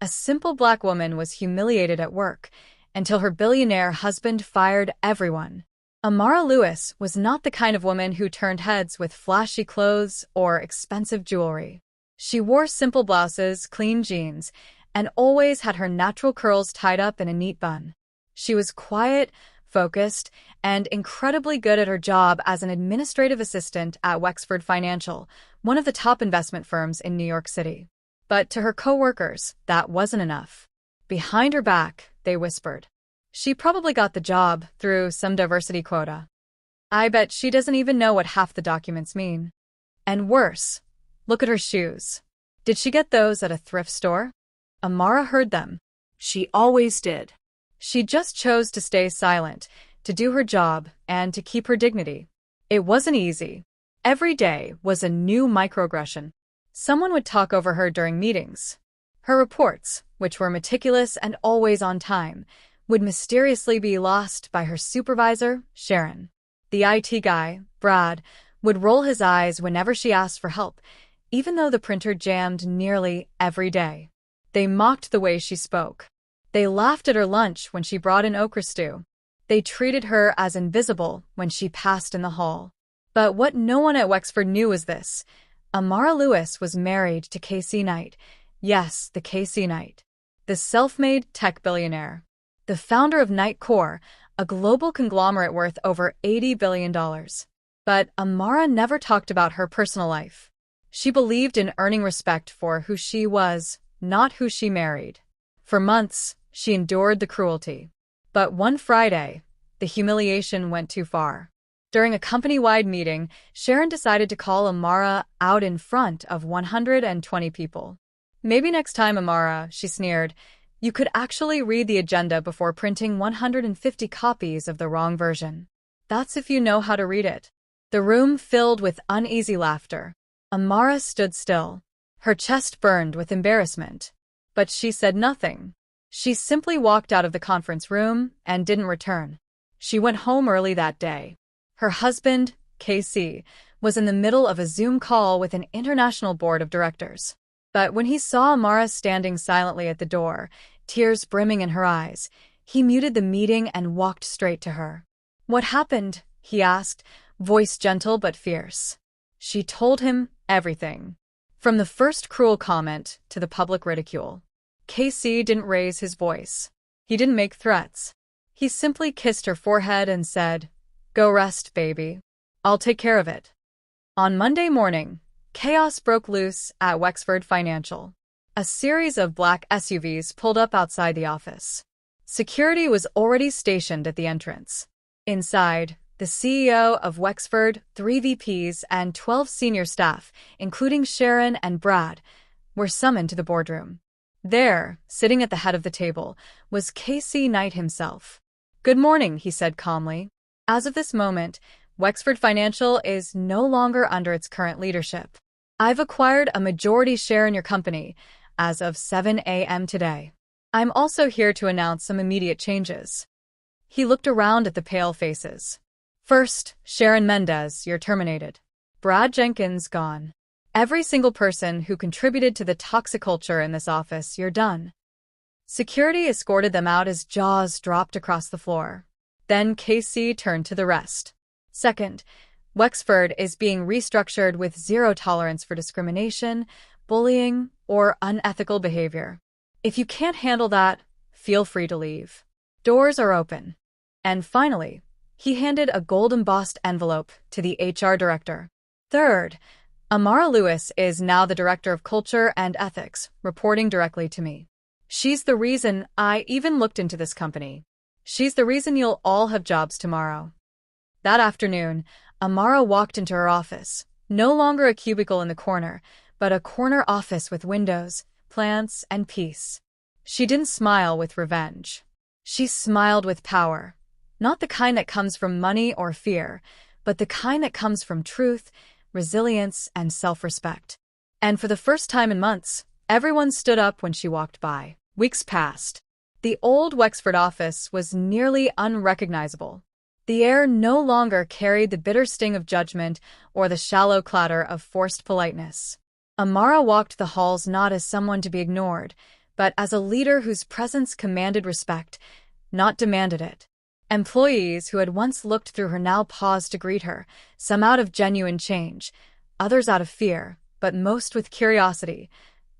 A simple black woman was humiliated at work until her billionaire husband fired everyone. Amara Lewis was not the kind of woman who turned heads with flashy clothes or expensive jewelry. She wore simple blouses, clean jeans, and always had her natural curls tied up in a neat bun. She was quiet, focused, and incredibly good at her job as an administrative assistant at Wexford Financial, one of the top investment firms in New York City. But to her coworkers, that wasn't enough. Behind her back, they whispered, "She probably got the job through some diversity quota. I bet she doesn't even know what half the documents mean." And worse, look at her shoes. Did she get those at a thrift store? Amara heard them. She always did. She just chose to stay silent, to do her job, and to keep her dignity. It wasn't easy. Every day was a new microaggression. Someone would talk over her during meetings. Her reports, which were meticulous and always on time, would mysteriously be lost by her supervisor, Sharon. The IT guy, Brad, would roll his eyes whenever she asked for help, even though the printer jammed nearly every day. They mocked the way she spoke. They laughed at her lunch when she brought in okra stew. They treated her as invisible when she passed in the hall. But what no one at Wexford knew was this. Amara Lewis was married to Casey Knight. Yes, the Casey Knight. The self-made tech billionaire. The founder of Knight Core, a global conglomerate worth over $80 billion. But Amara never talked about her personal life. She believed in earning respect for who she was, not who she married. For months, she endured the cruelty. But one Friday, the humiliation went too far. During a company-wide meeting, Sharon decided to call Amara out in front of 120 people. "Maybe next time, Amara," she sneered, "you could actually read the agenda before printing 150 copies of the wrong version. That's if you know how to read it." The room filled with uneasy laughter. Amara stood still. Her chest burned with embarrassment. But she said nothing. She simply walked out of the conference room and didn't return. She went home early that day. Her husband, KC, was in the middle of a Zoom call with an international board of directors. But when he saw Amara standing silently at the door, tears brimming in her eyes, he muted the meeting and walked straight to her. "What happened?" he asked, voice gentle but fierce. She told him everything. From the first cruel comment to the public ridicule. KC didn't raise his voice. He didn't make threats. He simply kissed her forehead and said, "Go rest, baby. I'll take care of it." On Monday morning, chaos broke loose at Wexford Financial. A series of black SUVs pulled up outside the office. Security was already stationed at the entrance. Inside, the CEO of Wexford, 3 VPs, and 12 senior staff, including Sharon and Brad, were summoned to the boardroom. There, sitting at the head of the table, was Casey Knight himself. "Good morning," he said calmly. "As of this moment, Wexford Financial is no longer under its current leadership. I've acquired a majority share in your company as of 7 a.m. today. I'm also here to announce some immediate changes." He looked around at the pale faces. "First, Sharon Mendez, you're terminated. Brad Jenkins, gone. Every single person who contributed to the toxic culture in this office, you're done." Security escorted them out as jaws dropped across the floor. Then KC turned to the rest. "Second, Wexford is being restructured with zero tolerance for discrimination, bullying, or unethical behavior. If you can't handle that, feel free to leave. Doors are open." And finally, he handed a gold-embossed envelope to the HR director. "Third, Amara Lewis is now the Director of Culture and Ethics, reporting directly to me. She's the reason I even looked into this company. She's the reason you'll all have jobs tomorrow." That afternoon, Amara walked into her office, no longer a cubicle in the corner, but a corner office with windows, plants, and peace. She didn't smile with revenge. She smiled with power. Not the kind that comes from money or fear, but the kind that comes from truth, resilience, and self-respect. And for the first time in months, everyone stood up when she walked by. Weeks passed. The old Wexford office was nearly unrecognizable. The air no longer carried the bitter sting of judgment or the shallow clatter of forced politeness. Amara walked the halls not as someone to be ignored, but as a leader whose presence commanded respect, not demanded it. Employees who had once looked through her now paused to greet her, some out of genuine change, others out of fear, but most with curiosity.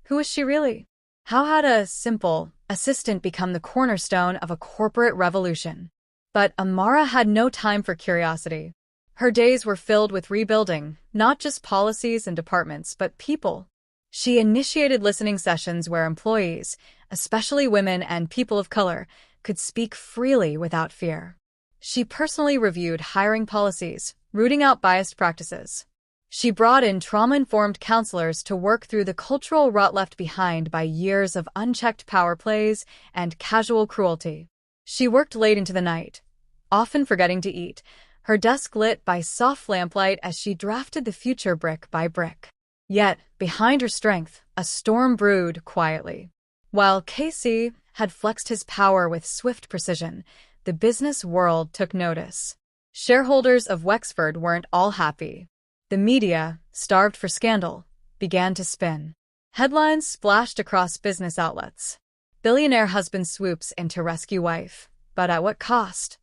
Who was she really? How had a simple assistant become the cornerstone of a corporate revolution? But Amara had no time for curiosity. Her days were filled with rebuilding, not just policies and departments, but people. She initiated listening sessions where employees, especially women and people of color, could speak freely without fear. She personally reviewed hiring policies, rooting out biased practices. She brought in trauma-informed counselors to work through the cultural rut left behind by years of unchecked power plays and casual cruelty. She worked late into the night, often forgetting to eat, her desk lit by soft lamplight as she drafted the future brick by brick. Yet, behind her strength, a storm brewed quietly. While Casey had flexed his power with swift precision, the business world took notice. Shareholders of Wexford weren't all happy. The media, starved for scandal, began to spin. Headlines splashed across business outlets. Billionaire husband swoops in to rescue wife, but at what cost?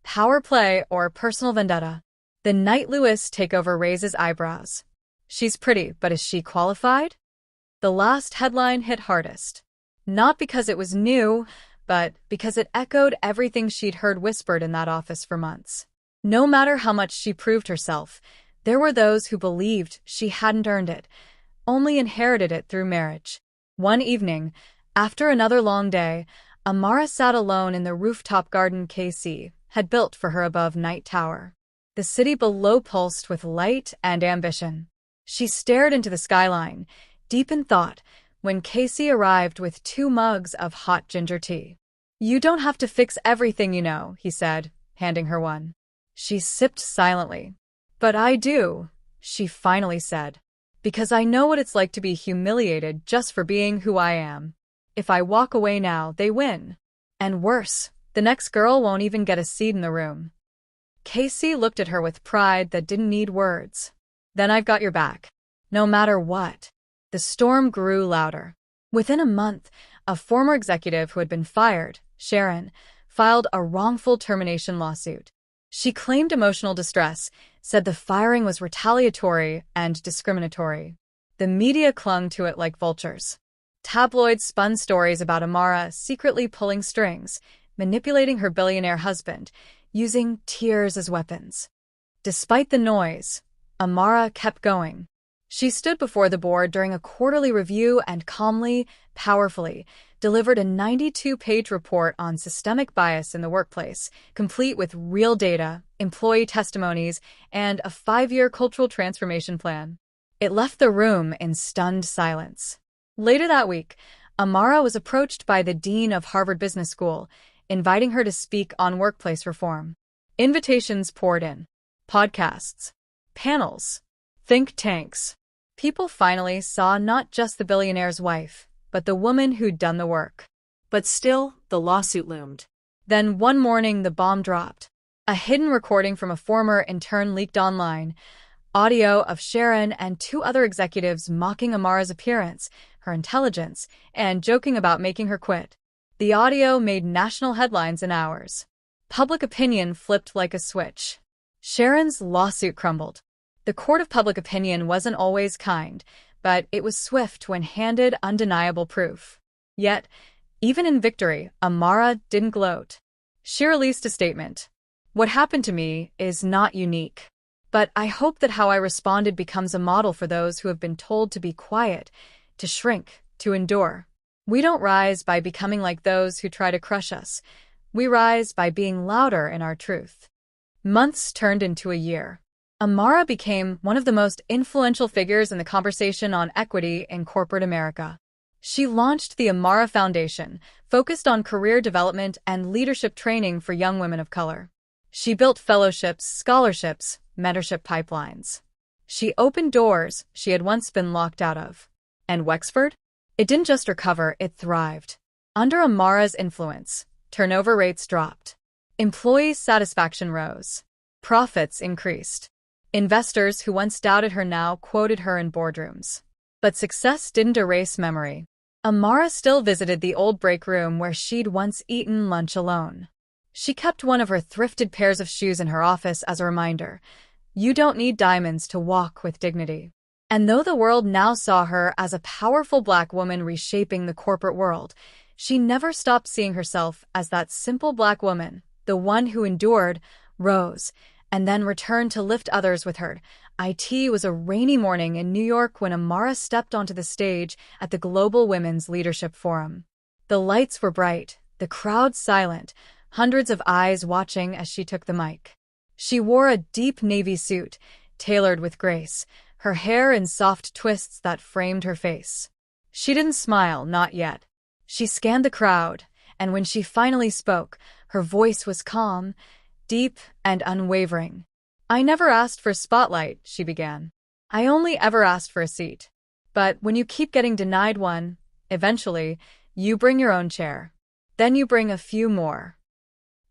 Power play or personal vendetta? The Knight Lewis takeover raises eyebrows. She's pretty, but is she qualified? The last headline hit hardest. Not because it was new, but because it echoed everything she'd heard whispered in that office for months. No matter how much she proved herself, there were those who believed she hadn't earned it, only inherited it through marriage. One evening, after another long day, Amara sat alone in the rooftop garden Casey had built for her above Knight Tower. The city below pulsed with light and ambition. She stared into the skyline, deep in thought, when Casey arrived with 2 mugs of hot ginger tea. "You don't have to fix everything, you know," he said, handing her one. She sipped silently. "But I do," she finally said, "because I know what it's like to be humiliated just for being who I am. If I walk away now, they win. And worse, the next girl won't even get a seat in the room." Casey looked at her with pride that didn't need words. "Then I've got your back. No matter what." The storm grew louder. Within a month, a former executive who had been fired, Sharon, filed a wrongful termination lawsuit. She claimed emotional distress, said the firing was retaliatory and discriminatory. The media clung to it like vultures. Tabloids spun stories about Amara secretly pulling strings, manipulating her billionaire husband, using tears as weapons. Despite the noise, Amara kept going. She stood before the board during a quarterly review and calmly, powerfully, delivered a 92-page report on systemic bias in the workplace, complete with real data, employee testimonies, and a 5-year cultural transformation plan. It left the room in stunned silence. Later that week, Amara was approached by the dean of Harvard Business School, inviting her to speak on workplace reform. Invitations poured in. Podcasts, panels, think tanks. People finally saw not just the billionaire's wife, but the woman who'd done the work. But still, the lawsuit loomed. Then one morning, the bomb dropped. A hidden recording from a former intern leaked online, audio of Sharon and 2 other executives mocking Amara's appearance, her intelligence, and joking about making her quit. The audio made national headlines in hours. Public opinion flipped like a switch. Sharon's lawsuit crumbled. The court of public opinion wasn't always kind, but it was swift when handed undeniable proof. Yet, even in victory, Amara didn't gloat. She released a statement. "What happened to me is not unique. But I hope that how I responded becomes a model for those who have been told to be quiet, to shrink, to endure. We don't rise by becoming like those who try to crush us. We rise by being louder in our truth." Months turned into a year. Amara became one of the most influential figures in the conversation on equity in corporate America. She launched the Amara Foundation, focused on career development and leadership training for young women of color. She built fellowships, scholarships, mentorship pipelines. She opened doors she had once been locked out of. And Wexford? It didn't just recover, it thrived. Under Amara's influence, turnover rates dropped. Employee satisfaction rose. Profits increased. Investors who once doubted her now quoted her in boardrooms. But success didn't erase memory. Amara still visited the old break room where she'd once eaten lunch alone. She kept one of her thrifted pairs of shoes in her office as a reminder. You don't need diamonds to walk with dignity. And though the world now saw her as a powerful Black woman reshaping the corporate world, she never stopped seeing herself as that simple Black woman, the one who endured, rose, and then returned to lift others with her. It was a rainy morning in New York when Amara stepped onto the stage at the Global Women's Leadership Forum. The lights were bright, the crowd silent, hundreds of eyes watching as she took the mic. She wore a deep navy suit, tailored with grace, her hair in soft twists that framed her face. She didn't smile, not yet. She scanned the crowd, and when she finally spoke, her voice was calm, deep, and unwavering. I never asked for a spotlight, she began. I only ever asked for a seat. But when you keep getting denied one, eventually, you bring your own chair. Then you bring a few more.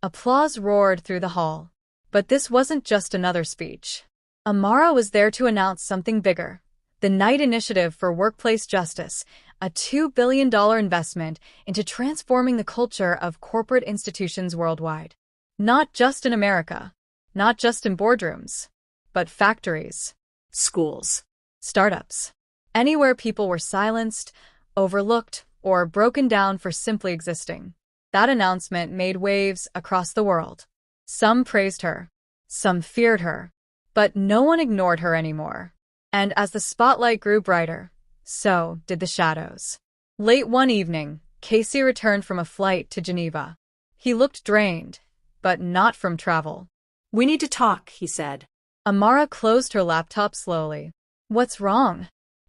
Applause roared through the hall. But this wasn't just another speech. Amara was there to announce something bigger. The Knight Initiative for Workplace Justice, a $2 billion investment into transforming the culture of corporate institutions worldwide. Not just in America. Not just in boardrooms, but factories, schools, startups, anywhere people were silenced, overlooked, or broken down for simply existing. That announcement made waves across the world. Some praised her, some feared her, but no one ignored her anymore. And as the spotlight grew brighter, so did the shadows. Late one evening, Casey returned from a flight to Geneva. He looked drained, but not from travel. We need to talk, he said. Amara closed her laptop slowly. What's wrong?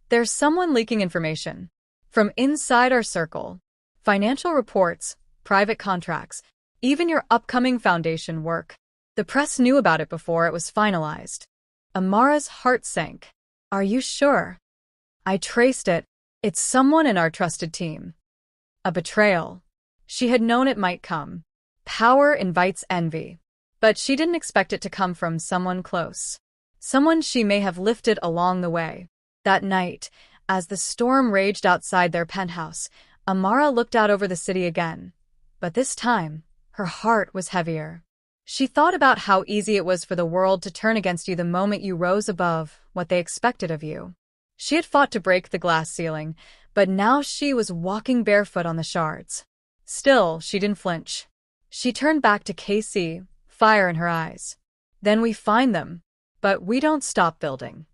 There's someone leaking information. From inside our circle. Financial reports, private contracts, even your upcoming foundation work. The press knew about it before it was finalized. Amara's heart sank. Are you sure? I traced it. It's someone in our trusted team. A betrayal. She had known it might come. Power invites envy. But she didn't expect it to come from someone close. Someone she may have lifted along the way. That night, as the storm raged outside their penthouse, Amara looked out over the city again. But this time, her heart was heavier. She thought about how easy it was for the world to turn against you the moment you rose above what they expected of you. She had fought to break the glass ceiling, but now she was walking barefoot on the shards. Still, she didn't flinch. She turned back to Casey, fire in her eyes. Then we find them, but we don't stop building.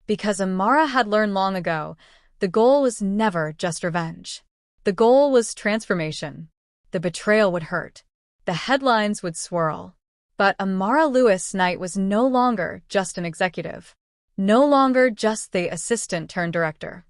Because Amara had learned long ago, the goal was never just revenge. The goal was transformation. The betrayal would hurt. The headlines would swirl. But Amara Lewis Knight was no longer just an executive. No longer just the assistant-turned-director.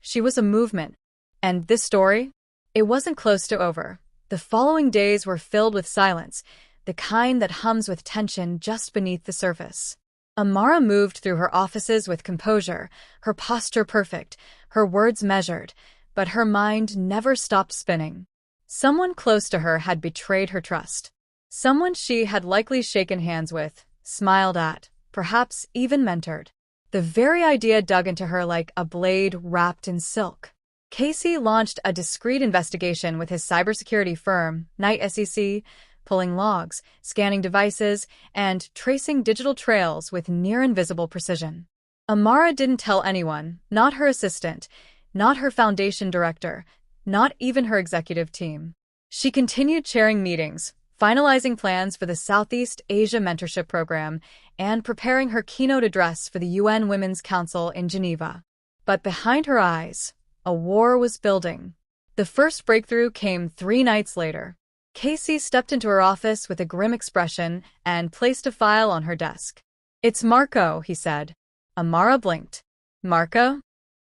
She was a movement. And this story? It wasn't close to over. The following days were filled with silence, the kind that hums with tension just beneath the surface. Amara moved through her offices with composure, her posture perfect, her words measured, but her mind never stopped spinning. Someone close to her had betrayed her trust. Someone she had likely shaken hands with, smiled at, perhaps even mentored. The very idea dug into her like a blade wrapped in silk. Casey launched a discreet investigation with his cybersecurity firm, Knight SEC, pulling logs, scanning devices, and tracing digital trails with near-invisible precision. Amara didn't tell anyone, not her assistant, not her foundation director, not even her executive team. She continued chairing meetings, finalizing plans for the Southeast Asia Mentorship Program, and preparing her keynote address for the UN Women's Council in Geneva. But behind her eyes, a war was building. The first breakthrough came 3 nights later. Casey stepped into her office with a grim expression and placed a file on her desk. "It's Marco," he said. Amara blinked. "Marco?"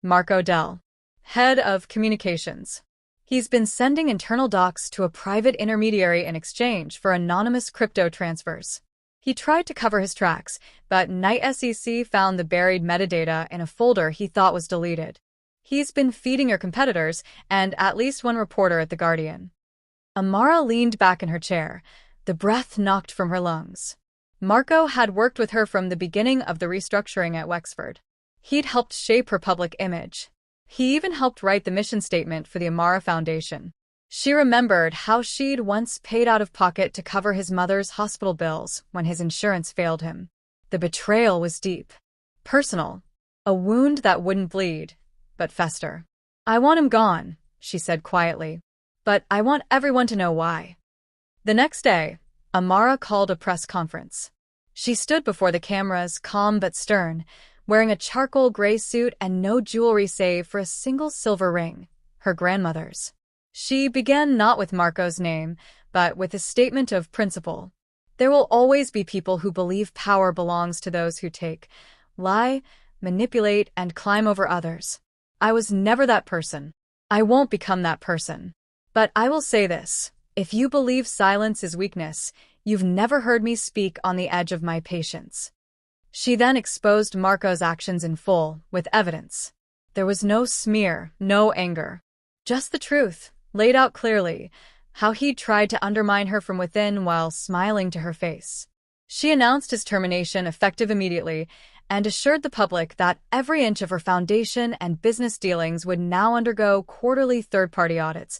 "Marco Dell, head of communications. He's been sending internal docs to a private intermediary in exchange for anonymous crypto transfers." He tried to cover his tracks, but Knight SEC found the buried metadata in a folder he thought was deleted. "He's been feeding your competitors and at least one reporter at The Guardian." Amara leaned back in her chair, the breath knocked from her lungs. Marco had worked with her from the beginning of the restructuring at Wexford. He'd helped shape her public image. He even helped write the mission statement for the Amara Foundation. She remembered how she'd once paid out of pocket to cover his mother's hospital bills when his insurance failed him. The betrayal was deep, personal, a wound that wouldn't bleed, but fester. "I want him gone," she said quietly, "but I want everyone to know why." The next day, Amara called a press conference. She stood before the cameras, calm but stern, wearing a charcoal gray suit and no jewelry save for a single silver ring, her grandmother's. She began not with Marco's name, but with a statement of principle. There will always be people who believe power belongs to those who take, lie, manipulate, and climb over others. I was never that person. I won't become that person. But I will say this: if you believe silence is weakness, you've never heard me speak on the edge of my patience. She then exposed Marco's actions in full, with evidence. There was no smear, no anger. Just the truth, laid out clearly, how he'd tried to undermine her from within while smiling to her face. She announced his termination effective immediately and assured the public that every inch of her foundation and business dealings would now undergo quarterly third-party audits,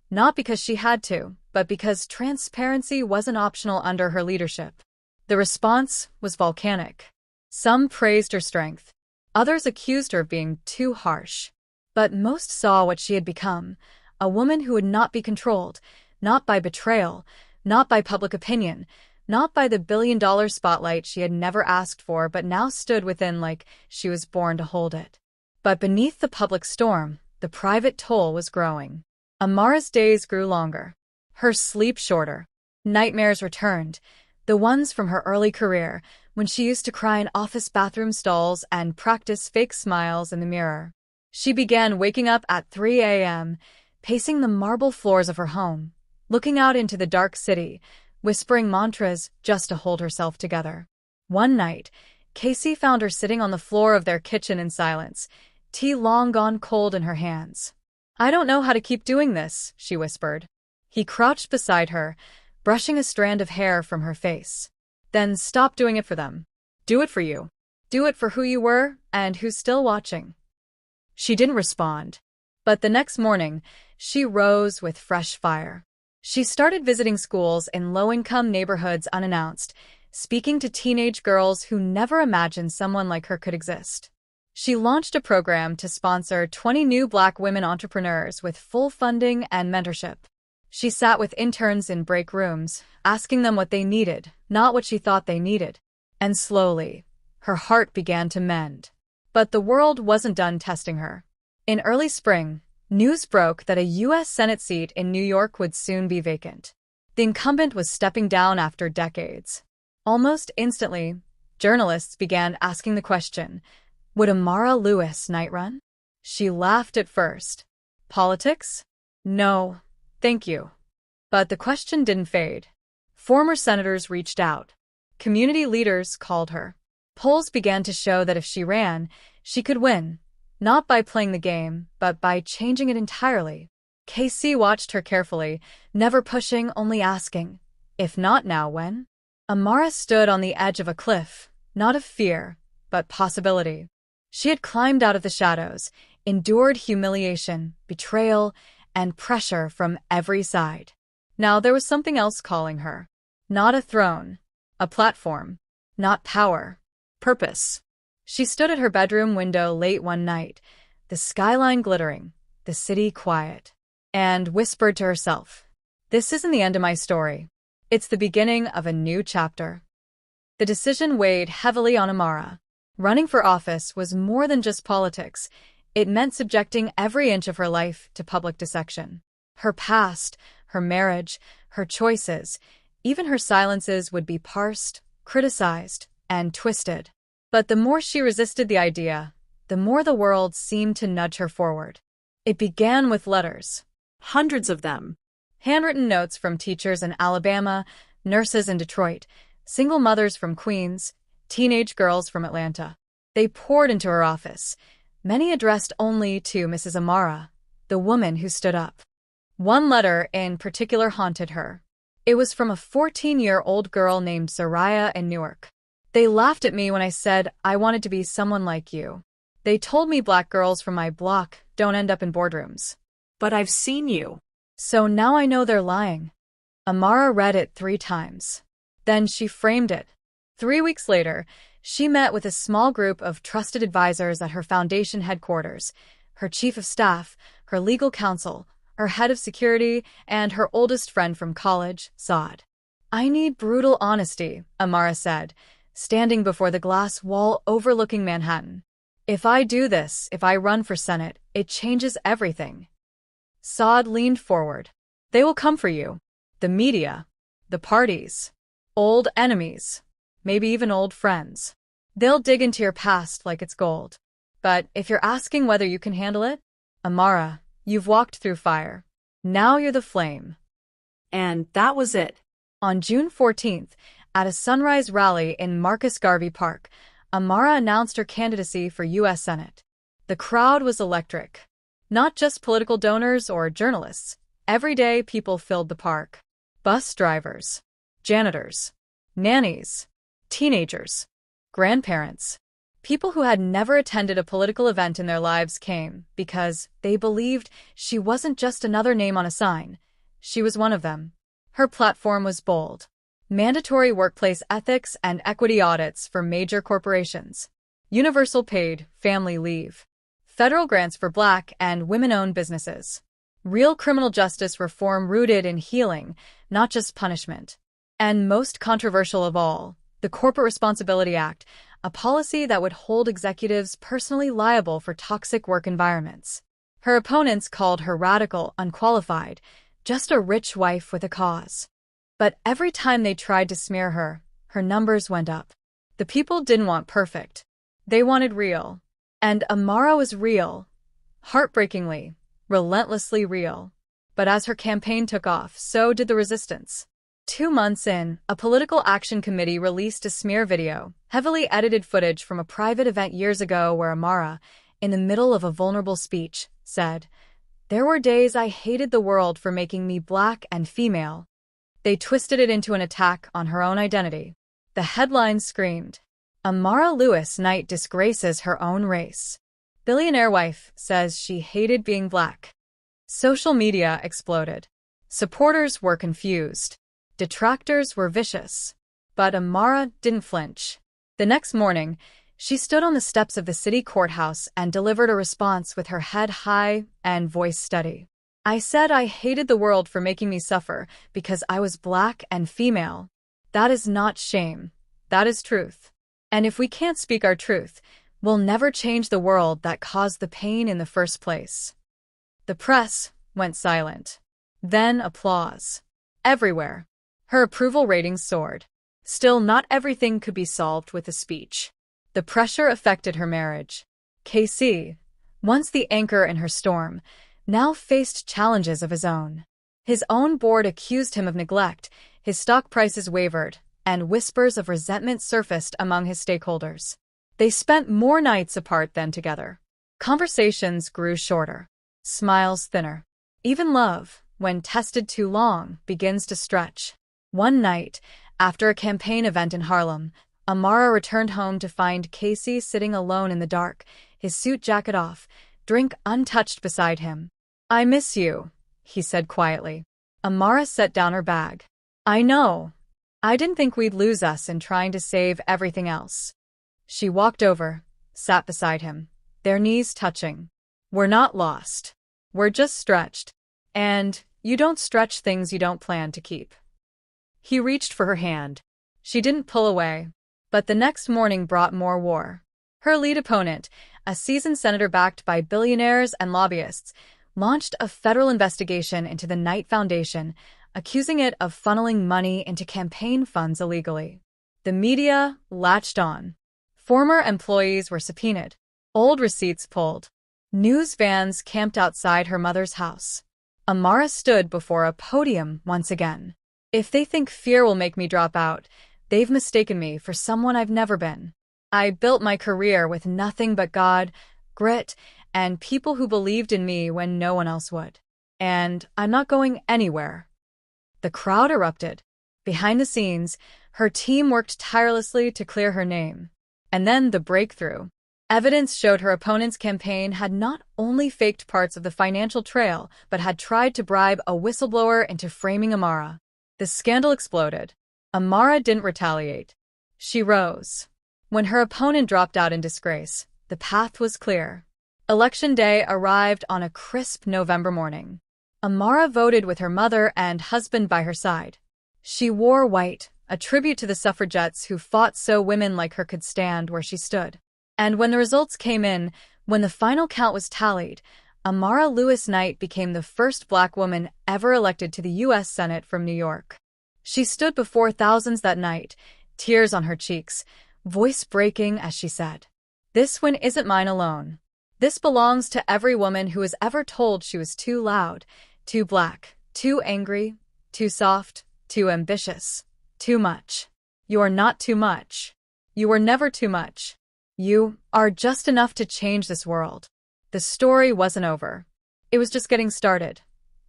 not because she had to, but because transparency wasn't optional under her leadership. The response was volcanic. Some praised her strength. Others accused her of being too harsh. But most saw what she had become, a woman who would not be controlled, not by betrayal, not by public opinion, not by the billion-dollar spotlight she had never asked for but now stood within like she was born to hold it. But beneath the public storm, the private toll was growing. Amara's days grew longer, her sleep shorter. Nightmares returned, the ones from her early career, when she used to cry in office bathroom stalls and practice fake smiles in the mirror. She began waking up at 3 a.m., pacing the marble floors of her home, looking out into the dark city, whispering mantras just to hold herself together. One night, Casey found her sitting on the floor of their kitchen in silence, tea long gone cold in her hands. "I don't know how to keep doing this," she whispered. He crouched beside her, brushing a strand of hair from her face. "Then stop doing it for them. Do it for you. Do it for who you were and who's still watching." She didn't respond. But the next morning, she rose with fresh fire. She started visiting schools in low-income neighborhoods unannounced, speaking to teenage girls who never imagined someone like her could exist. She launched a program to sponsor 20 new Black women entrepreneurs with full funding and mentorship. She sat with interns in break rooms, asking them what they needed, not what she thought they needed. And slowly, her heart began to mend. But the world wasn't done testing her. In early spring, news broke that a U.S. Senate seat in New York would soon be vacant. The incumbent was stepping down after decades. Almost instantly, journalists began asking the question, would Amara Lewis night run? She laughed at first. Politics? No, thank you. But the question didn't fade. Former senators reached out. Community leaders called her. Polls began to show that if she ran, she could win, not by playing the game, but by changing it entirely. Casey watched her carefully, never pushing, only asking, if not now, when? Amara stood on the edge of a cliff, not of fear, but possibility. She had climbed out of the shadows, endured humiliation, betrayal, and pressure from every side. Now there was something else calling her. Not a throne, a platform, not power, purpose. She stood at her bedroom window late one night, the skyline glittering, the city quiet, and whispered to herself, "This isn't the end of my story. It's the beginning of a new chapter." The decision weighed heavily on Amara. Running for office was more than just politics. It meant subjecting every inch of her life to public dissection. Her past, her marriage, her choices, even her silences would be parsed, criticized, and twisted. But the more she resisted the idea, the more the world seemed to nudge her forward. It began with letters. Hundreds of them. Handwritten notes from teachers in Alabama, nurses in Detroit, single mothers from Queens, teenage girls from Atlanta. They poured into her office, many addressed only to Mrs. Amara, the woman who stood up. One letter in particular haunted her. It was from a 14-year-old girl named Soraya in Newark. "They laughed at me when I said I wanted to be someone like you. They told me Black girls from my block don't end up in boardrooms. But I've seen you. So now I know they're lying. Amara read it 3 times. Then she framed it. 3 weeks later, she met with a small group of trusted advisors at her foundation headquarters, her chief of staff, her legal counsel, her head of security, and her oldest friend from college, Saad. I need brutal honesty, Amara said, standing before the glass wall overlooking Manhattan. If I do this, if I run for Senate, it changes everything. Saad leaned forward. They will come for you. The media, the parties, old enemies, maybe even old friends. They'll dig into your past like it's gold. But if you're asking whether you can handle it, Amara, you've walked through fire. Now you're the flame. And that was it. On June 14th, at a sunrise rally in Marcus Garvey Park, Amara announced her candidacy for U.S. Senate. The crowd was electric. Not just political donors or journalists. Everyday people filled the park. Bus drivers, janitors, nannies, teenagers, grandparents. People who had never attended a political event in their lives came because they believed she wasn't just another name on a sign. She was one of them. Her platform was bold. Mandatory workplace ethics and equity audits for major corporations. Universal paid family leave. Federal grants for Black and women-owned businesses. Real criminal justice reform rooted in healing, not just punishment. And most controversial of all, the Corporate Responsibility Act, a policy that would hold executives personally liable for toxic work environments. Her opponents called her radical, unqualified, just a rich wife with a cause. But every time they tried to smear her, her numbers went up. The people didn't want perfect. They wanted real. And Amara was real. Heartbreakingly, relentlessly real. But as her campaign took off, so did the resistance. 2 months in, a political action committee released a smear video, heavily edited footage from a private event years ago where Amara, in the middle of a vulnerable speech, said, "There were days I hated the world for making me Black and female." They twisted it into an attack on her own identity. The headline screamed, "Amara Lewis Knight disgraces her own race. Billionaire wife says she hated being Black." Social media exploded. Supporters were confused. Detractors were vicious. But Amara didn't flinch. The next morning, she stood on the steps of the city courthouse and delivered a response with her head high and voice steady. "I said I hated the world for making me suffer because I was Black and female. That is not shame. That is truth. And if we can't speak our truth, we'll never change the world that caused the pain in the first place." The press went silent. Then applause. Everywhere. Her approval ratings soared. Still, not everything could be solved with a speech. The pressure affected her marriage. KC, once the anchor in her storm, now faced challenges of his own. His own board accused him of neglect, his stock prices wavered, and whispers of resentment surfaced among his stakeholders. They spent more nights apart than together. Conversations grew shorter, smiles thinner. Even love, when tested too long, begins to stretch. One night, after a campaign event in Harlem, Amara returned home to find Casey sitting alone in the dark, his suit jacket off, drink untouched beside him. "I miss you," he said quietly. Amara set down her bag. "I know. I didn't think we'd lose us in trying to save everything else." She walked over, sat beside him, their knees touching. "We're not lost. We're just stretched. And you don't stretch things you don't plan to keep." He reached for her hand. She didn't pull away. But the next morning brought more war. Her lead opponent, a seasoned senator backed by billionaires and lobbyists, launched a federal investigation into the Knight Foundation, accusing it of funneling money into campaign funds illegally. The media latched on. Former employees were subpoenaed. Old receipts pulled. News vans camped outside her mother's house. Amara stood before a podium once again. "If they think fear will make me drop out, they've mistaken me for someone I've never been. I built my career with nothing but God, grit, and people who believed in me when no one else would. And I'm not going anywhere." The crowd erupted. Behind the scenes, her team worked tirelessly to clear her name. And then the breakthrough. Evidence showed her opponent's campaign had not only faked parts of the financial trail, but had tried to bribe a whistleblower into framing Amara. The scandal exploded. Amara didn't retaliate. She rose. When her opponent dropped out in disgrace, the path was clear. Election day arrived on a crisp November morning. Amara voted with her mother and husband by her side. She wore white, a tribute to the suffragettes who fought so women like her could stand where she stood. And when the results came in, when the final count was tallied, Amara Lewis Knight became the first Black woman ever elected to the U.S. Senate from New York. She stood before thousands that night, tears on her cheeks, voice breaking as she said, "This win isn't mine alone. This belongs to every woman who was ever told she was too loud, too Black, too angry, too soft, too ambitious, too much. You are not too much. You were never too much. You are just enough to change this world." The story wasn't over. It was just getting started.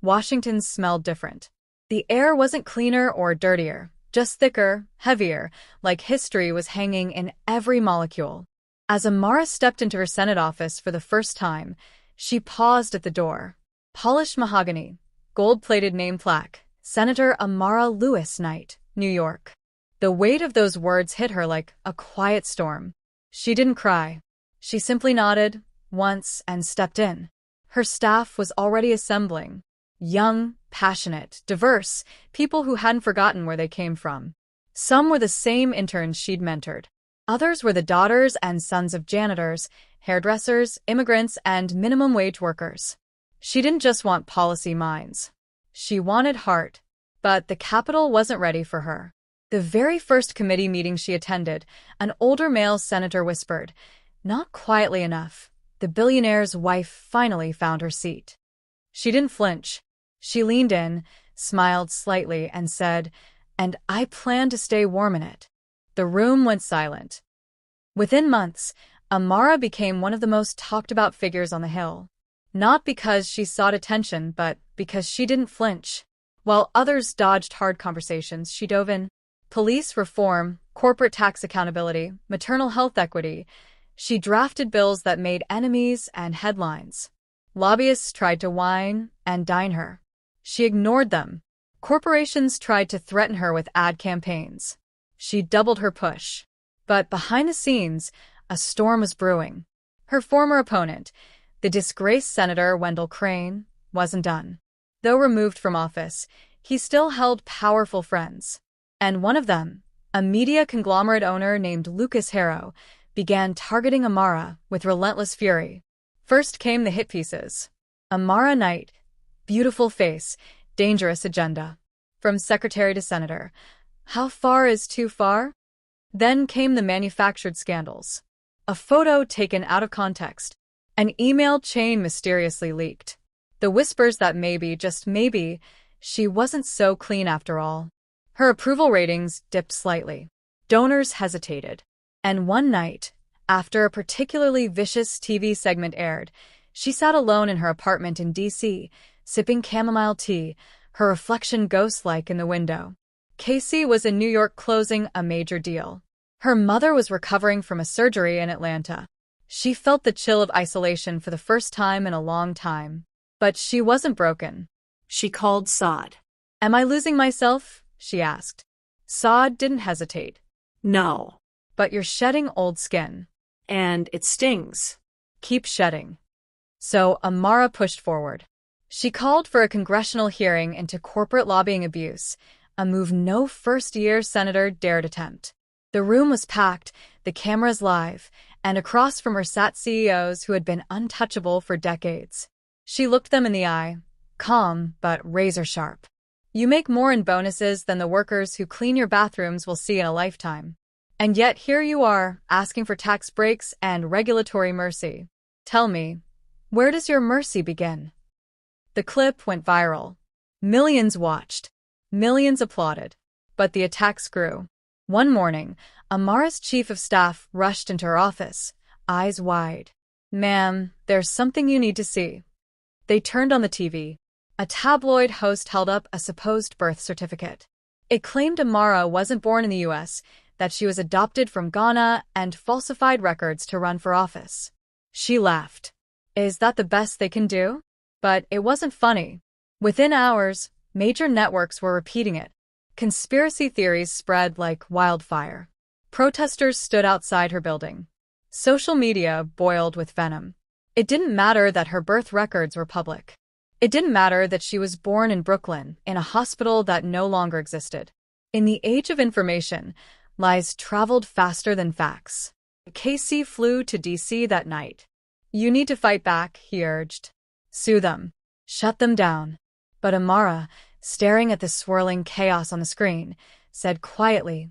Washington smelled different. The air wasn't cleaner or dirtier, just thicker, heavier, like history was hanging in every molecule. As Amara stepped into her Senate office for the first time, she paused at the door. Polished mahogany, gold-plated name plaque, Senator Amara Lewis Knight, New York. The weight of those words hit her like a quiet storm. She didn't cry. She simply nodded once and stepped in. Her staff was already assembling. Young, passionate, diverse, people who hadn't forgotten where they came from. Some were the same interns she'd mentored. Others were the daughters and sons of janitors, hairdressers, immigrants, and minimum wage workers. She didn't just want policy minds. She wanted heart. But the Capitol wasn't ready for her. The very first committee meeting she attended, an older male senator whispered, "Not quietly enough." The billionaire's wife finally found her seat. She didn't flinch. She leaned in, smiled slightly, and said, "And I plan to stay warm in it." The room went silent. Within months, Amara became one of the most talked-about figures on the Hill. Not because she sought attention, but because she didn't flinch. While others dodged hard conversations, she dove in. Police reform, corporate tax accountability, maternal health equity. She drafted bills that made enemies and headlines. Lobbyists tried to wine and dine her. She ignored them. Corporations tried to threaten her with ad campaigns. She doubled her push. But behind the scenes, a storm was brewing. Her former opponent, the disgraced Senator Wendell Crane, wasn't done. Though removed from office, he still held powerful friends. And one of them, a media conglomerate owner named Lucas Harrow, began targeting Amara with relentless fury. First came the hit pieces. Amara Knight, beautiful face, dangerous agenda. From secretary to senator. How far is too far? Then came the manufactured scandals. A photo taken out of context. An email chain mysteriously leaked. The whispers that maybe, just maybe, she wasn't so clean after all. Her approval ratings dipped slightly. Donors hesitated. And one night, after a particularly vicious TV segment aired, she sat alone in her apartment in D.C., sipping chamomile tea, her reflection ghost-like in the window. Casey was in New York closing a major deal. Her mother was recovering from a surgery in Atlanta. She felt the chill of isolation for the first time in a long time. But she wasn't broken. She called Saad. "Am I losing myself?" she asked. Saad didn't hesitate. "No. "But you're shedding old skin. And it stings." "Keep shedding." So Amara pushed forward. She called for a congressional hearing into corporate lobbying abuse, a move no first-year senator dared attempt. The room was packed, the cameras live, and across from her sat CEOs who had been untouchable for decades. She looked them in the eye, calm but razor-sharp. "You make more in bonuses than the workers who clean your bathrooms will see in a lifetime. And yet here you are, asking for tax breaks and regulatory mercy. Tell me, where does your mercy begin?" The clip went viral. Millions watched. Millions applauded. But the attacks grew. One morning, Amara's chief of staff rushed into her office, eyes wide. "Ma'am, there's something you need to see." They turned on the TV. A tabloid host held up a supposed birth certificate. It claimed Amara wasn't born in the U.S., that she was adopted from Ghana and falsified records to run for office. She laughed. Is that the best they can do? But it wasn't funny. Within hours, major networks were repeating it. Conspiracy theories spread like wildfire. Protesters stood outside her building. Social media boiled with venom. It didn't matter that her birth records were public. It didn't matter that she was born in Brooklyn, in a hospital that no longer existed. In the age of information, lies traveled faster than facts. Casey flew to D.C. that night. You need to fight back, he urged. Sue them. Shut them down. But Amara, staring at the swirling chaos on the screen, said quietly,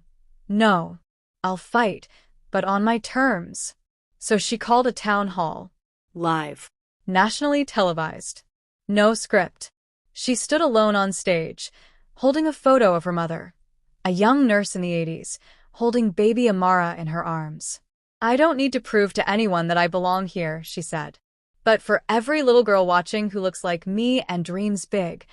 No, I'll fight, but on my terms. So she called a town hall. Live. Nationally televised. No script. She stood alone on stage, holding a photo of her mother, a young nurse in the 80s, holding baby Amara in her arms. I don't need to prove to anyone that I belong here, she said. But for every little girl watching who looks like me and dreams big,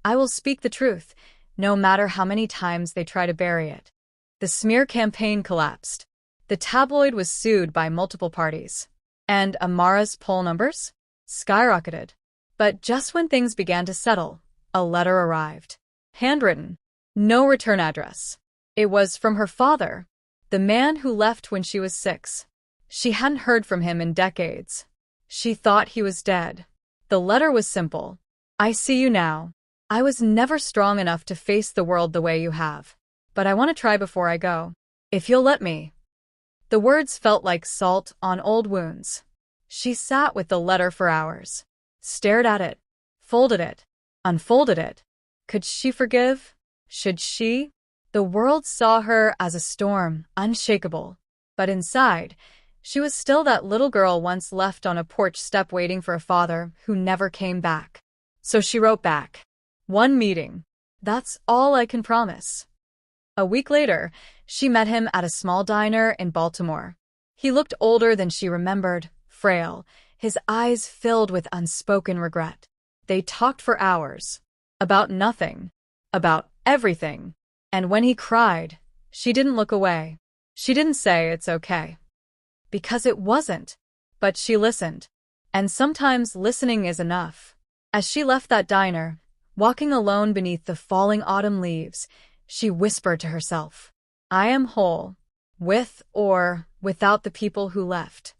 I will speak the truth, no matter how many times they try to bury it. The smear campaign collapsed. The tabloid was sued by multiple parties. And Amara's poll numbers skyrocketed. But just when things began to settle, a letter arrived. Handwritten. No return address. It was from her father, the man who left when she was 6. She hadn't heard from him in decades. She thought he was dead. The letter was simple. I see you now. I was never strong enough to face the world the way you have. But I want to try before I go. If you'll let me. The words felt like salt on old wounds. She sat with the letter for hours. Stared at it. Folded it. Unfolded it. Could she forgive? Should she? The world saw her as a storm, unshakable. But inside, she was still that little girl once left on a porch step waiting for a father who never came back. So she wrote back. 1 meeting. That's all I can promise. A week later, she met him at a small diner in Baltimore. He looked older than she remembered, frail, his eyes filled with unspoken regret. They talked for hours. About nothing. About everything. And when he cried, she didn't look away. She didn't say it's okay. Because it wasn't. But she listened. And sometimes listening is enough. As she left that diner, walking alone beneath the falling autumn leaves, she whispered to herself, I am whole, with or without the people who left.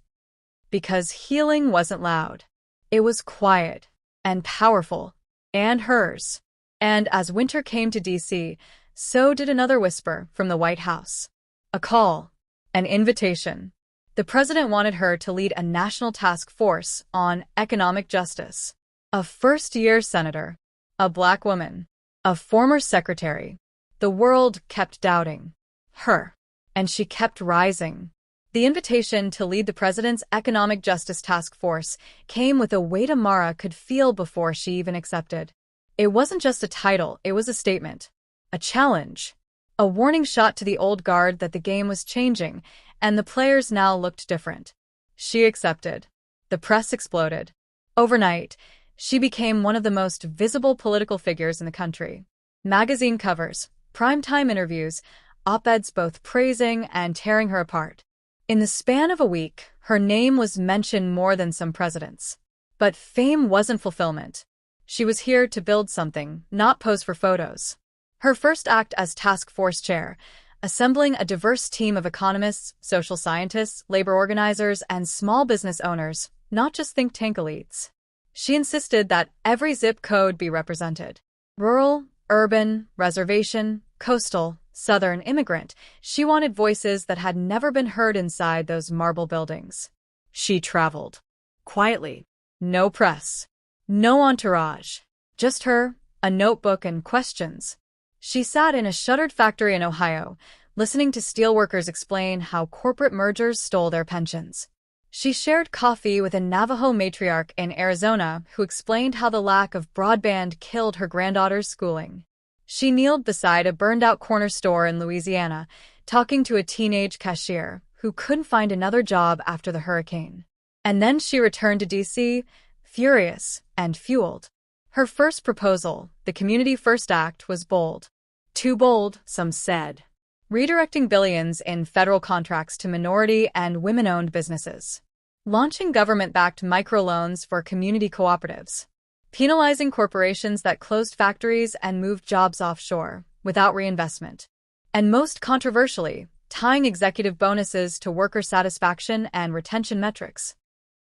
Because healing wasn't loud. It was quiet and powerful, and hers. And as winter came to D.C., so did another whisper from the White House. A call, an invitation. The president wanted her to lead a national task force on economic justice. A first-year senator, a black woman, a former secretary. The world kept doubting her, and she kept rising. The invitation to lead the president's economic justice task force came with a weight Amara could feel before she even accepted. It wasn't just a title, it was a statement, a challenge, a warning shot to the old guard that the game was changing, and the players now looked different. She accepted. The press exploded. Overnight, she became one of the most visible political figures in the country. Magazine covers, primetime interviews, op-eds both praising and tearing her apart. In the span of a week, her name was mentioned more than some presidents. But fame wasn't fulfillment. She was here to build something, not pose for photos. Her first act as task force chair, assembling a diverse team of economists, social scientists, labor organizers, and small business owners, not just think tank elites. She insisted that every zip code be represented. Rural, urban, reservation, coastal, Southern, immigrant. She wanted voices that had never been heard inside those marble buildings. She traveled. Quietly. No press. No entourage. Just her, a notebook, and questions. She sat in a shuttered factory in Ohio, listening to steelworkers explain how corporate mergers stole their pensions. She shared coffee with a Navajo matriarch in Arizona who explained how the lack of broadband killed her granddaughter's schooling. She kneeled beside a burned-out corner store in Louisiana, talking to a teenage cashier who couldn't find another job after the hurricane. And then she returned to D.C., furious and fueled. Her first proposal, the Community First Act, was bold. Too bold, some said. redirecting billions in federal contracts to minority and women-owned businesses, launching government-backed microloans for community cooperatives, penalizing corporations that closed factories and moved jobs offshore without reinvestment, and most controversially, tying executive bonuses to worker satisfaction and retention metrics.